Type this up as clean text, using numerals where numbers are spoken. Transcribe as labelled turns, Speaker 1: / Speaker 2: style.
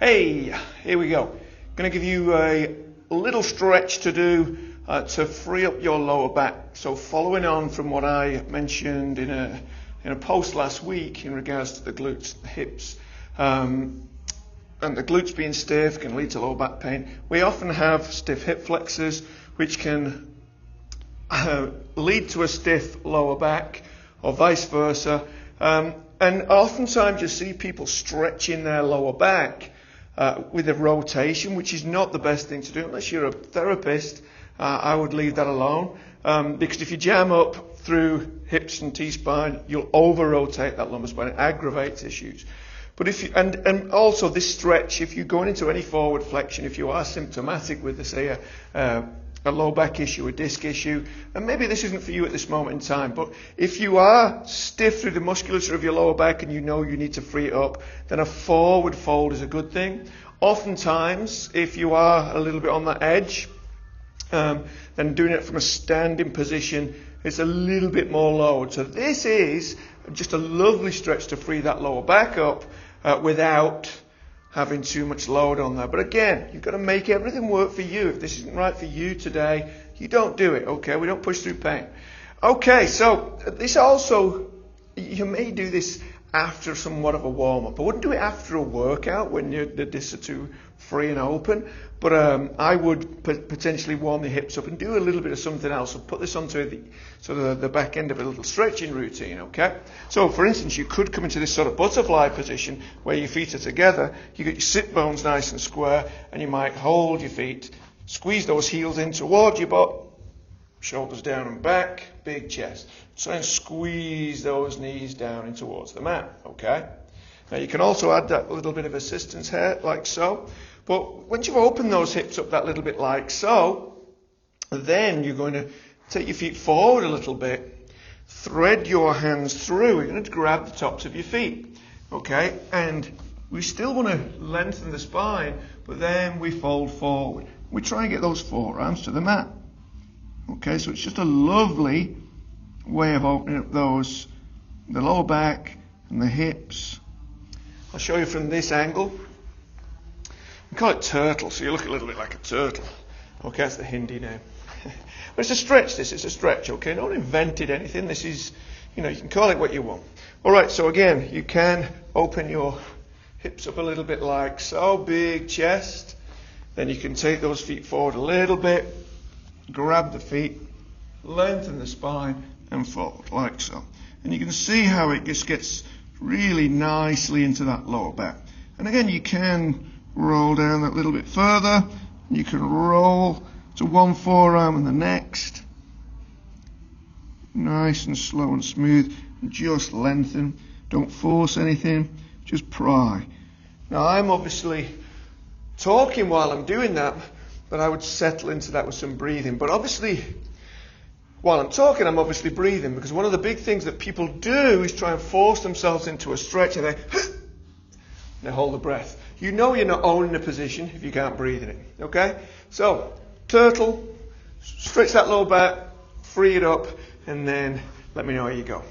Speaker 1: Hey, here we go. Going to give you a little stretch to do to free up your lower back. So following on from what I mentioned in a post last week in regards to the glutes, the hips, and the glutes being stiff can lead to lower back pain. We often have stiff hip flexors, which can lead to a stiff lower back, or vice versa. And oftentimes you see people stretching their lower back with a rotation, which is not the best thing to do unless you're a therapist. I would leave that alone, because if you jam up through hips and T-spine, you'll over-rotate that lumbar spine. It aggravates issues. But if you, and also this stretch, if you're going into any forward flexion, if you are symptomatic with, say, a low back issue, a disc issue, and maybe this isn't for you at this moment in time, but if you are stiff through the musculature of your lower back and you know you need to free it up, then a forward fold is a good thing. Oftentimes, if you are a little bit on that edge, then doing it from a standing position is a little bit more lowered. So this is just a lovely stretch to free that lower back up without having too much load on there. But again, you've got to make everything work for you. If this isn't right for you today, you don't do it, okay? We don't push through pain. Okay, so this also, you may do this after somewhat of a warm-up. I wouldn't do it after a workout when the discs are too free and open, but I would potentially warm the hips up and do a little bit of something else and put this onto the back end of a little stretching routine, okay? So for instance, you could come into this sort of butterfly position where your feet are together, you get your sit bones nice and square, and you might hold your feet, squeeze those heels in towards your butt, shoulders down and back, big chest. Try and squeeze those knees down in towards the mat, okay? Now you can also add that little bit of assistance here, like so. But once you've opened those hips up that little bit like so, then you're going to take your feet forward a little bit, thread your hands through. You're going to grab the tops of your feet, okay? And we still want to lengthen the spine, but then we fold forward. We try and get those forearms to the mat. Okay, so it's just a lovely way of opening up the lower back and the hips. I'll show you from this angle. We call it turtle, so you look a little bit like a turtle. Okay, that's the Hindi name. But it's a stretch, it's a stretch, okay? No one invented anything. This is, you can call it what you want. All right, so again, you can open your hips up a little bit like so, big chest. Then you can take those feet forward a little bit, grab the feet, lengthen the spine, and fold like so. And you can see how it just gets really nicely into that lower back. And again, you can roll down that little bit further. You can roll to one forearm and the next. Nice and slow and smooth. And just lengthen. Don't force anything. Just pry. Now, I'm obviously talking while I'm doing that, but I would settle into that with some breathing. But obviously, while I'm talking, I'm obviously breathing, because one of the big things that people do is try and force themselves into a stretch, and they hold the breath. You know you're not owning the position if you can't breathe in it, okay? So, turtle, stretch that lower back, free it up, and then let me know how you go.